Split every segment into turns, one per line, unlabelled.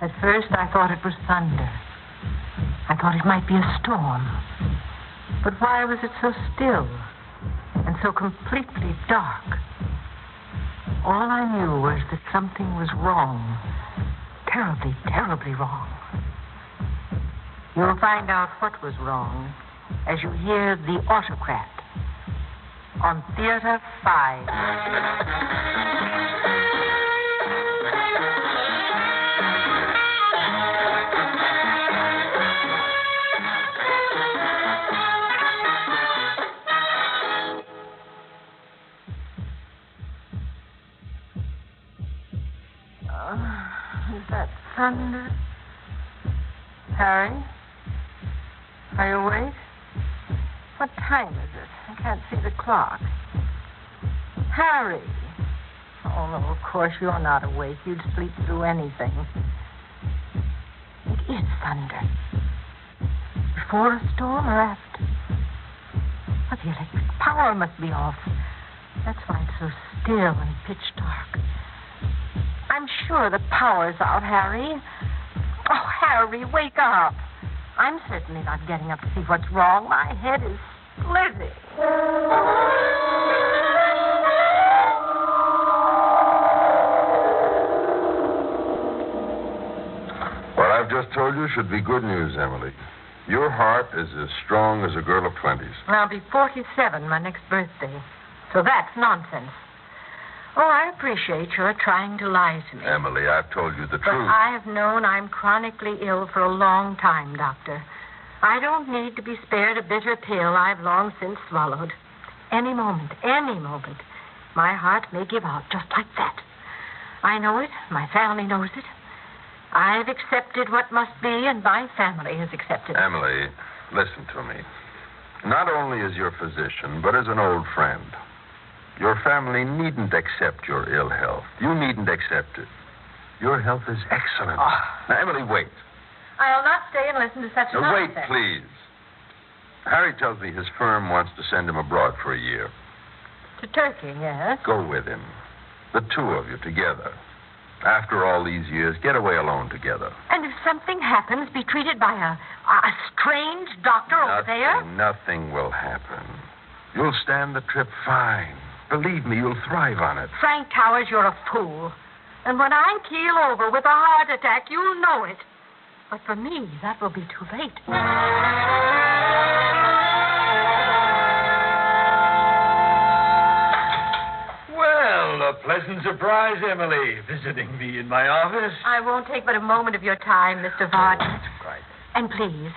At first, I thought it was thunder. I thought it might be a storm. But why was it so still and so completely dark? All I knew was that something was wrong. Terribly, terribly wrong. You'll find out what was wrong as you hear The Autocrat on Theater 5. Is that thunder? Harry? Are you awake? What time is it? I can't see the clock. Harry! Oh, no, of course you're not awake. You'd sleep through anything. It is thunder. Before a storm or after? But the electric power must be off. That's why it's so still and pitch dark. I'm sure the power's out, Harry. Oh, Harry, wake up. I'm certainly not getting up to see what's wrong. My head is splitting.
What I've just told you should be good news, Emily. Your heart is as strong as a girl of 20s.
I'll be 47 my next birthday. So that's nonsense. Oh, I appreciate your trying to lie to me.
Emily, I've told you the
But
truth.
I've known I'm chronically ill for a long time, Doctor. I don't need to be spared a bitter pill I've long since swallowed. Any moment, my heart may give out just like that. I know it. My family knows it. I've accepted what must be, and my family has accepted it.
Emily, listen to me. Not only as your physician, but as an old friend. Your family needn't accept your ill health. You needn't accept it. Your health is excellent.
Oh.
Now, Emily, wait.
I'll not stay and listen to such
Now, wait,
nonsense.
please. Harry tells me his firm wants to send him abroad for a year.
To Turkey, yes.
Go with him. The two of you together. After all these years, get away alone together.
And if something happens, be treated by a strange doctor over there?
Nothing will happen. You'll stand the trip fine. Believe me, you'll thrive on it.
Frank Towers, you're a fool. And when I keel over with a heart attack, you'll know it. But for me, that will be too late.
Well, a pleasant surprise, Emily, visiting me in my office.
I won't take but a moment of your time, Mr. Varden.
Right.
And please,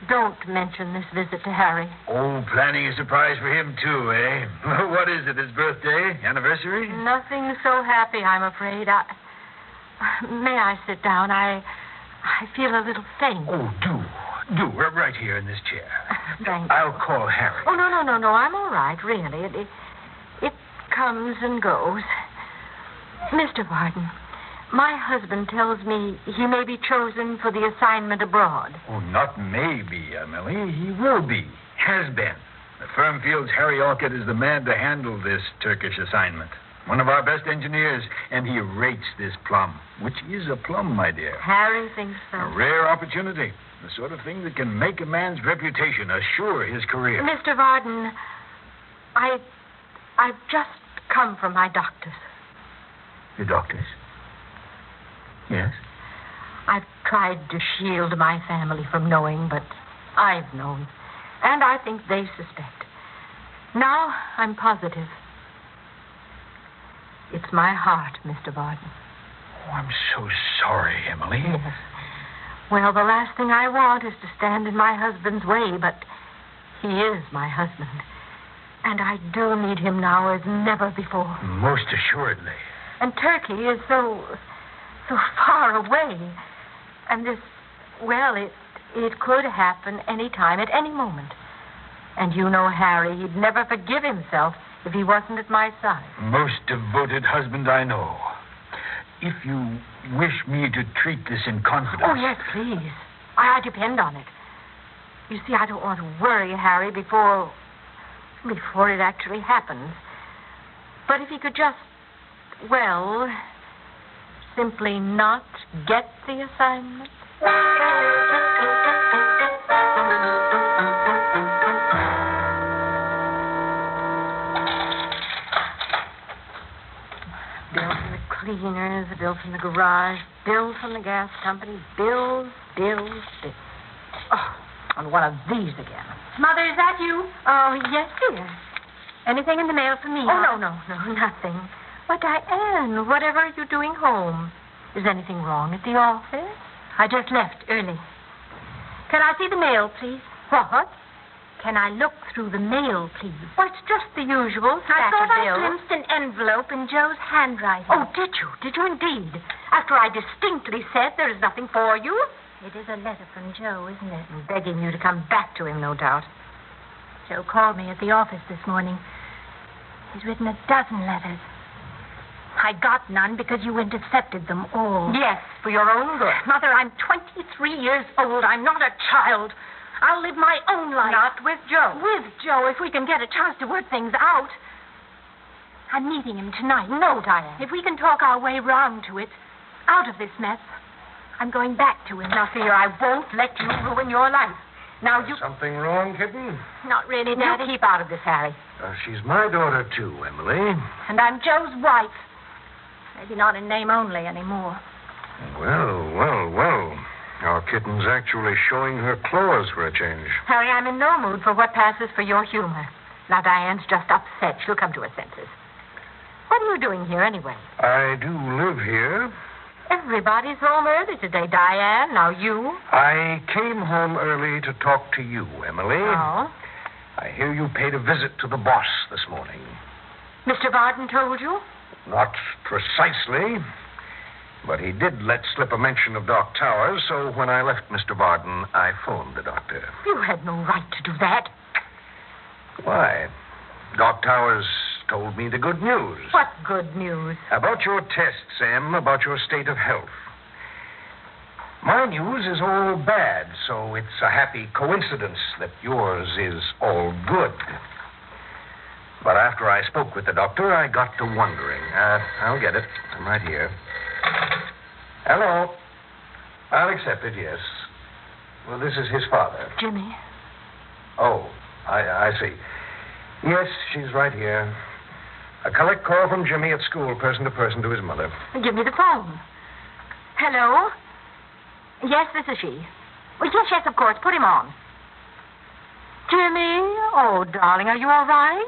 don't mention this visit to Harry.
Oh, planning a surprise for him, too, eh? What is it, his birthday? Anniversary?
Nothing so happy, I'm afraid. May I sit down? I feel a little faint.
Oh, do. Right here in this chair.
Thank you.
I'll call Harry.
Oh, no. I'm all right, really. It comes and goes. Mr. Varden, my husband tells me he may be chosen for the assignment abroad.
Oh, not maybe, Emily. He will be. Has been. The firm feels Harry Orchid is the man to handle this Turkish assignment. One of our best engineers, and he rates this plum, which is a plum, my dear.
Harry thinks so.
A rare opportunity. The sort of thing that can make a man's reputation, assure his career.
Mr. Varden, I've just come from my doctor's.
Your doctor's? Yes?
I've tried to shield my family from knowing, but I've known. And I think they suspect. Now I'm positive. It's my heart, Mr. Varden.
Oh, I'm so sorry, Emily.
Yes. Well, the last thing I want is to stand in my husband's way, but he is my husband. And I do need him now as never before.
Most assuredly.
And Turkey is so far away. And this, well, it could happen any time, at any moment. And you know, Harry, he'd never forgive himself if he wasn't at my side.
Most devoted husband I know. If you wish me to treat this in confidence...
Oh, yes, please. I depend on it. You see, I don't want to worry Harry before it actually happens. But if he could just, well, simply not get the assignment? Bill from the cleaners, a bill from the garage, bill from the gas company, bills. Oh, and one of these again.
Mother, is that you?
Oh, yes, dear.
Anything in the mail for me?
Oh, no, nothing. But, Diane, whatever are you doing home? Is anything wrong at the office?
I just left early. Can I see the mail, please?
What?
Can I look through the mail, please?
Well, it's just the usual
I
stack
thought
of
I
bills.
glimpsed an envelope in Joe's handwriting.
Oh, did you? Did you indeed? After I distinctly said there is nothing for you?
It is a letter from Joe, isn't it?
I'm begging you to come back to him, no doubt.
Joe called me at the office this morning. He's written a dozen letters. I got none because you intercepted them all.
Yes, for your own good.
Mother, I'm 23 years old. I'm not a child. I'll live my own life.
Not with Joe.
With Joe, if we can get a chance to work things out. I'm meeting him tonight.
No, Diane.
If we can talk our way round to it, out of this mess, I'm going back to him.
Now, dear, I won't let you ruin your life. Now, you...
Something wrong, kitten?
Not really, Daddy.
You keep out of this, Harry.
She's my daughter, too, Emily.
And I'm Joe's wife. Maybe not in name only anymore.
Well. Our kitten's actually showing her claws for a change.
Harry, I'm in no mood for what passes for your humor. Now, Diane's just upset. She'll come to her senses. What are you doing here, anyway?
I do live here.
Everybody's home early today, Diane. Now, you?
I came home early to talk to you, Emily.
Oh?
I hear you paid a visit to the boss this morning.
Mr. Varden told you?
Not precisely, but he did let slip a mention of Doc Towers, so when I left Mr. Varden, I phoned the doctor.
You had no right to do that.
Why? Doc Towers told me the good news.
What good news?
About your tests, Em, about your state of health. My news is all bad, so it's a happy coincidence that yours is all good. But after I spoke with the doctor, I got to wondering. I'll get it. I'm right here. Hello. I'll accept it, yes. Well, this is his father.
Jimmy.
Oh, I see. Yes, she's right here. A collect call from Jimmy at school, person to person, to his mother.
Give me the phone. Hello? Yes, this is she. Well, yes, of course. Put him on. Jimmy? Oh, darling, are you all right?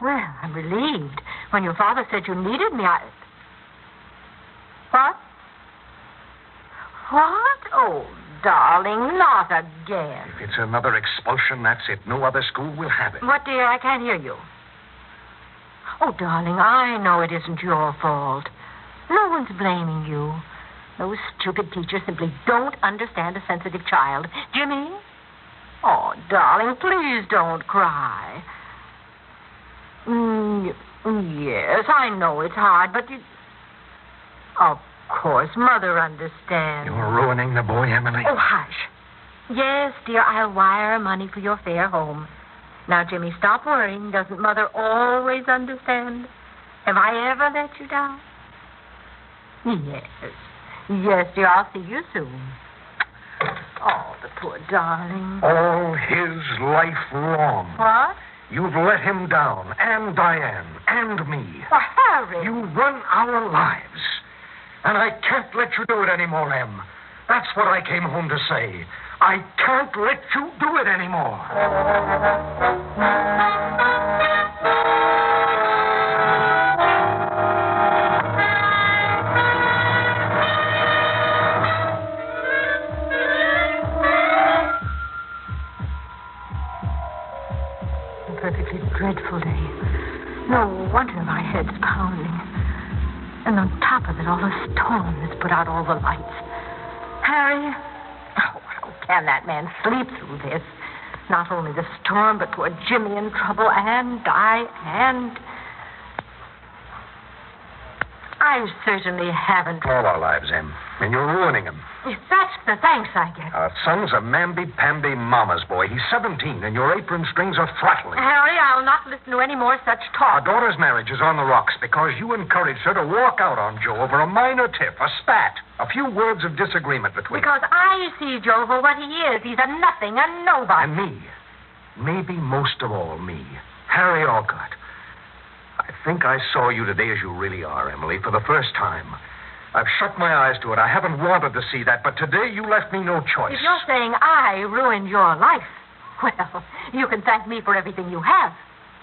Well, I'm relieved. When your father said you needed me, What? What? Oh, darling, not again.
If it's another expulsion, that's it. No other school will have it.
What, dear? I can't hear you. Oh, darling, I know it isn't your fault. No one's blaming you. Those stupid teachers simply don't understand a sensitive child. Jimmy? Oh, darling, please don't cry. Yes, I know it's hard, but Of course, Mother understands.
You're ruining the boy, Emily.
Oh, hush. Yes, dear, I'll wire money for your fare home. Now, Jimmy, stop worrying. Doesn't Mother always understand? Have I ever let you down? Yes. Yes, dear, I'll see you soon. Oh, the poor darling.
All his life long.
What?
You've let him down, and Diane, and me.
Well, Harry.
You run our lives. And I can't let you do it anymore, Em. That's what I came home to say. I can't let you do it anymore.
A perfectly dreadful day. No wonder my head's pounding. And on top of it, all the storm that's put out all the lights. Harry, how can that man sleep through this? Not only the storm, but poor Jimmy in trouble, and I certainly haven't.
All our lives, Em. And you're ruining him.
If that's the thanks I get.
Our son's a mamby-pamby mama's boy. He's 17, and your apron strings are throttling.
Harry, I'll not listen to any more such
Our
talk.
daughter's marriage is on the rocks because you encouraged her to walk out on Joe over a minor tiff, a spat, a few words of disagreement between
Because I see Joe for what he is. He's a nothing, a nobody.
and me. Maybe most of all, me. Harry Orchid. I think I saw you today as you really are, Emily, for the first time. I've shut my eyes to it. I haven't wanted to see that, but today you left me no choice.
If you're saying I ruined your life, well, you can thank me for everything you have,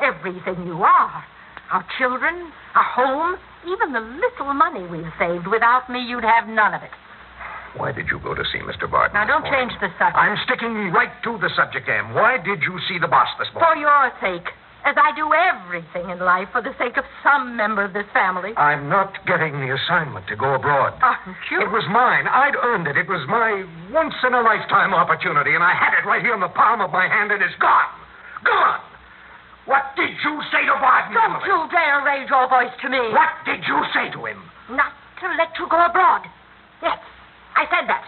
everything you are. Our children, our home, even the little money we've saved. Without me, you'd have none of it.
Why did you go to see Mr. Barton?
Now, don't
this morning?
change the subject.
I'm sticking right to the subject, Em. Why did you see the boss this
For
morning?
your sake, as I do everything in life for the sake of some member of this family.
I'm not getting the assignment to go abroad.
Aren't you?
It was mine. I'd earned it. It was my once-in-a-lifetime opportunity, and I had it right here in the palm of my hand, and it's gone. Gone! What did you say to Barton?
Don't
Emily?
you dare raise your voice to me.
What did you say to him?
Not to let you go abroad. Yes, I said that.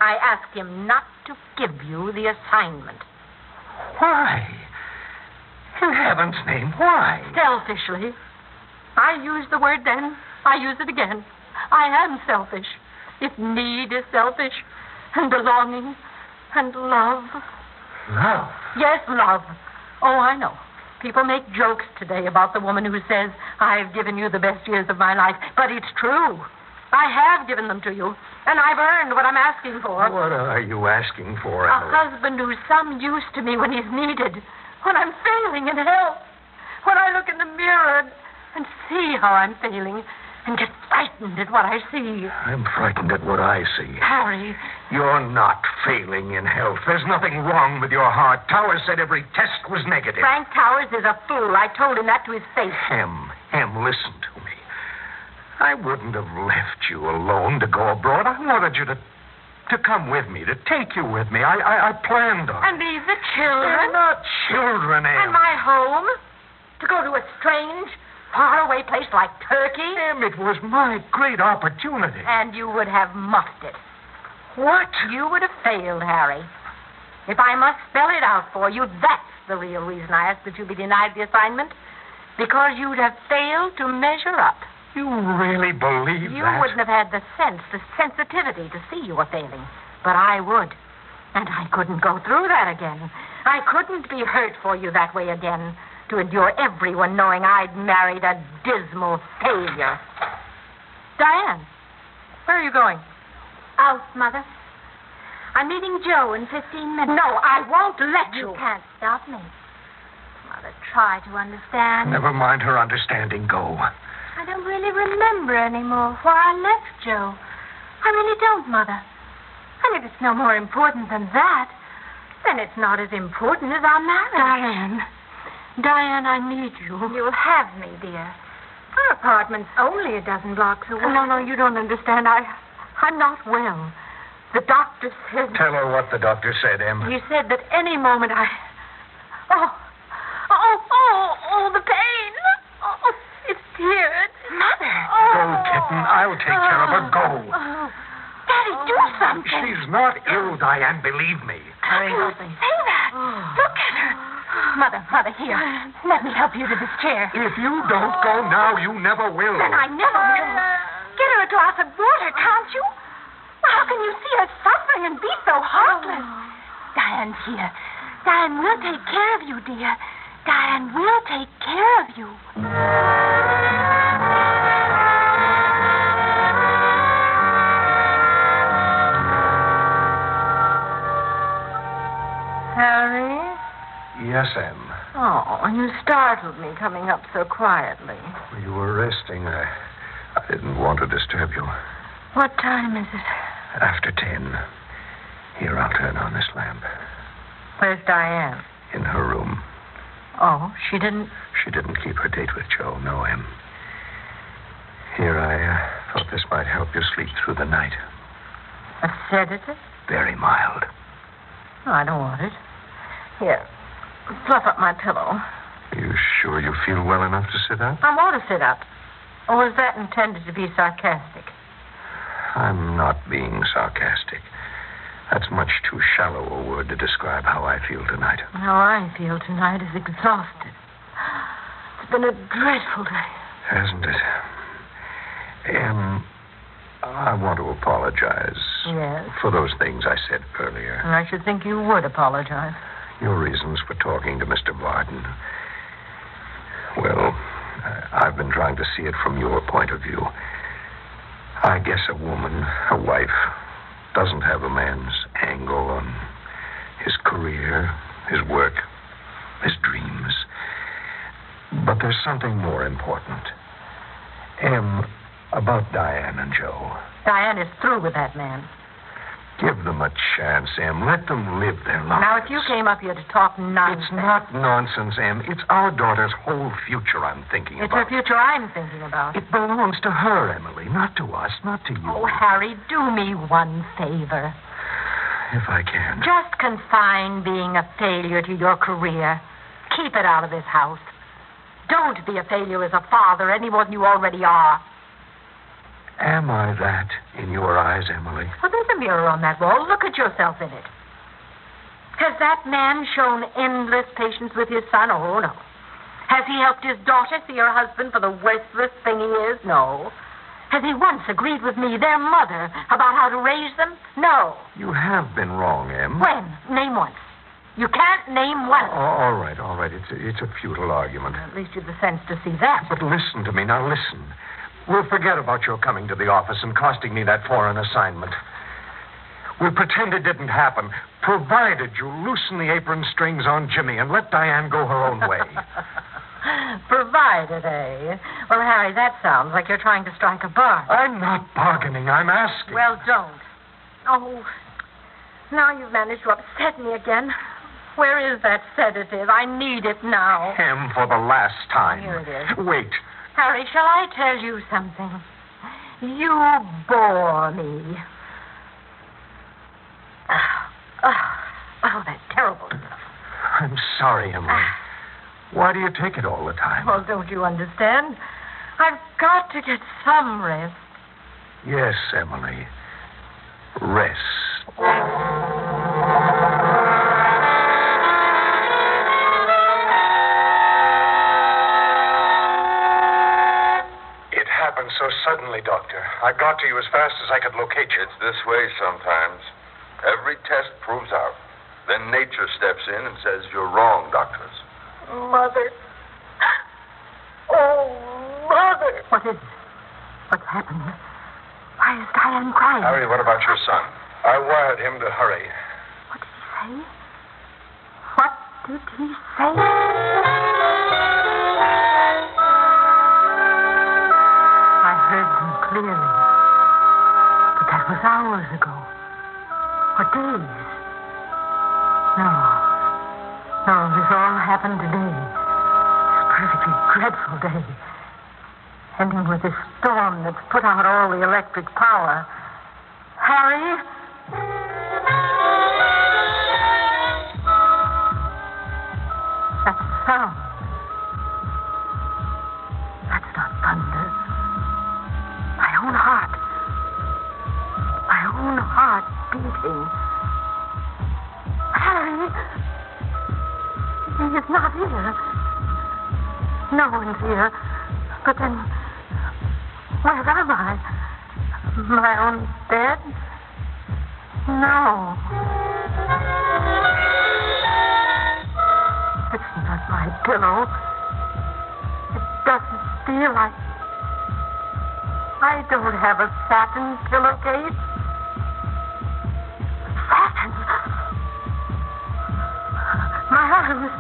I asked him not to give you the assignment.
Why? In heaven's name, why?
Selfishly. I used the word then. I use it again. I am selfish. If need is selfish, and belonging, and love.
Love?
Yes, love. Oh, I know. People make jokes today about the woman who says, I've given you the best years of my life. But it's true. I have given them to you, and I've earned what I'm asking for.
What are you asking for,
A
Emily?
husband who's some use to me when he's needed, when I'm failing in health, when I look in the mirror and see how I'm failing and get frightened at what I see.
I'm frightened at what I see.
Harry,
You're not failing in health. There's nothing wrong with your heart. Towers said every test was negative.
Frank Towers is a fool. I told him that to his face.
Em, listen to me. I wouldn't have left you alone to go abroad. I wanted you to come with me, to take you with me. I planned on
And
it.
leave the children.
They're not children, Em.
And my home. To go to a strange, faraway place like Turkey.
Em, it was my great opportunity.
And you would have muffed it.
What?
You would have failed, Harry. If I must spell it out for you, that's the real reason I asked that you be denied the assignment. Because you'd have failed to measure up.
You really believe
You
that?
wouldn't have had the sense, the sensitivity to see you were failing. But I would. And I couldn't go through that again. I couldn't be hurt for you that way again. To endure everyone knowing I'd married a dismal failure. Diane, where are you going?
Out, Mother. I'm meeting Joe in 15 minutes.
No, I won't let
You
you.
can't stop me. Mother, try to understand.
Never mind her understanding. Go.
I don't really remember anymore why I left Joe. I really don't, Mother. And if it's no more important than that, then it's not as important as our marriage.
Diane, I need you.
You'll have me, dear. Our apartment's only a dozen blocks away.
No, you don't understand. I'm not well. The doctor said...
Tell her what the doctor said, Em.
He said that any moment I... Oh, the pain. Oh, it's here.
Mother.
Go, kitten. I'll take care of her. Go.
Daddy, do something.
She's not ill, Diane. Believe me.
Hurry,
Don't
help me.
say that. Look at her.
Mother, here. Let me help you to this chair.
If you don't go now, you never will.
Then I never will. Get her a glass of water, can't you? How can you see her suffering and be so heartless? Diane's here. Diane will take care of you, dear. Diane will take care of you.
Harry?
Yes, Em.
Oh, you startled me coming up so quietly.
You were resting. I didn't want to disturb you.
What time is it?
After 10. Here, I'll turn on this lamp.
Where's Diane?
In her room.
Oh, she didn't...
She didn't keep her date with Joe. No, Em. Here, I thought this might help you sleep through the night.
A sedative?
Very mild.
Oh, I don't want it. Here, fluff up my pillow.
Are you sure you feel well enough to sit up?
I want to sit up. Or was that intended to be sarcastic?
I'm not being sarcastic. That's much too shallow a word to describe how I feel tonight.
How I feel tonight is exhausted. It's been a dreadful day.
Hasn't it? I want to apologize.
Yes?
For those things I said earlier.
And I should think you would apologize.
Your reasons for talking to Mr. Barton. Well, I've been trying to see it from your point of view. I guess a woman, a wife, doesn't have a man's angle on his career, his work, his dreams. But there's something more important. About Diane and Joe.
Diane is through with that man.
Give them a chance, Em. Let them live their lives.
Now, if you came up here to talk nonsense...
It's not nonsense, Em. It's our daughter's whole future I'm thinking
It's
about.
her future I'm thinking about.
It belongs to her, Emily, not to us, not to you.
Oh, Harry, do me one favor.
If I can.
Just confine being a failure to your career. Keep it out of this house. Don't be a failure as a father any more than you already are.
Am I that in your eyes, Emily?
Well, there's a mirror on that wall. Look at yourself in it. Has that man shown endless patience with his son? Oh, no. Has he helped his daughter see her husband for the worthless thing he is? No. Has he once agreed with me, their mother, about how to raise them? No.
You have been wrong, Em.
When? Name once. You can't name one.
All right. It's a futile argument.
At least you've the sense to see that.
But listen to me. Now, listen. We'll forget about your coming to the office and costing me that foreign assignment. We'll pretend it didn't happen, provided you loosen the apron strings on Jimmy and let Diane go her own way.
Provided, eh? Well, Harry, that sounds like you're trying to strike a bargain.
I'm not bargaining. I'm asking.
Well, don't. Oh, now you've managed to upset me again. Where is that sedative? I need it now.
Em, for the last time.
Here it is.
Wait.
Harry, shall I tell you something? You bore me. Oh, that terrible stuff.
I'm sorry, Emily. Why do you take it all the time?
Well, don't you understand? I've got to get some rest.
Yes, Emily. Rest. So suddenly, Doctor. I got to you as fast as I could locate you.
It's this way sometimes. Every test proves out. Then nature steps in and says you're wrong, doctors.
Mother. Oh, Mother. What is it? What's happened? Why is Diane crying?
Harry, what about your son? I wired him to hurry.
What did he say? What did he say? Clearly. But that was hours ago. Or days. No, this all happened today. This perfectly dreadful day. Ending with this storm that's put out all the electric power. Harry? That sound. That's not thunder. My own heart beating. Harry! He is not here. No one's here. But then, where am I? My own bed? No. It's not my pillow. It doesn't feel like... I don't have a satin pillowcase. Satin? My arms,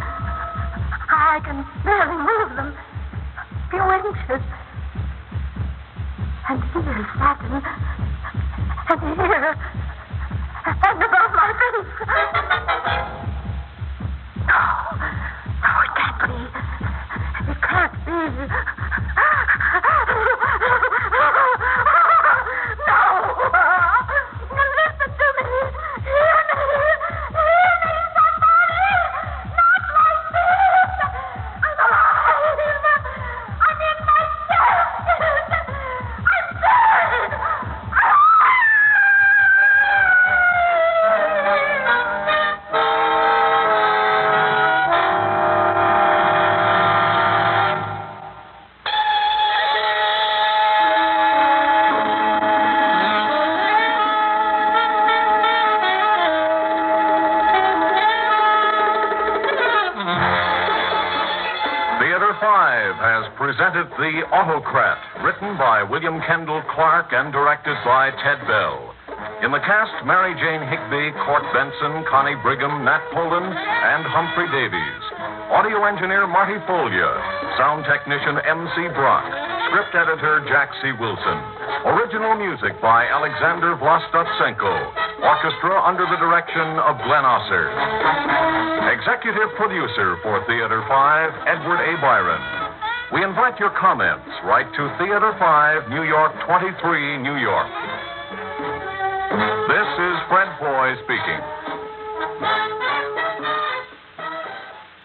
I can barely move them. A few inches. And here, satin. And here. And above my face. No, it can't be. It can't be.
presented The Autocrat, written by William Kendall Clark and directed by Ted Bell. In the cast, Mary Jane Higbee, Court Benson, Connie Brigham, Nat Pullen, and Humphrey Davies. Audio engineer Marty Folia. Sound technician M.C. Brock. Script editor Jack C. Wilson. Original music by Alexander Vlastotsenko. Orchestra under the direction of Glenn Osser. Executive producer for Theater 5, Edward A. Byron. We invite your comments. Write to Theater 5, New York 23, New York. This is Fred Foy speaking.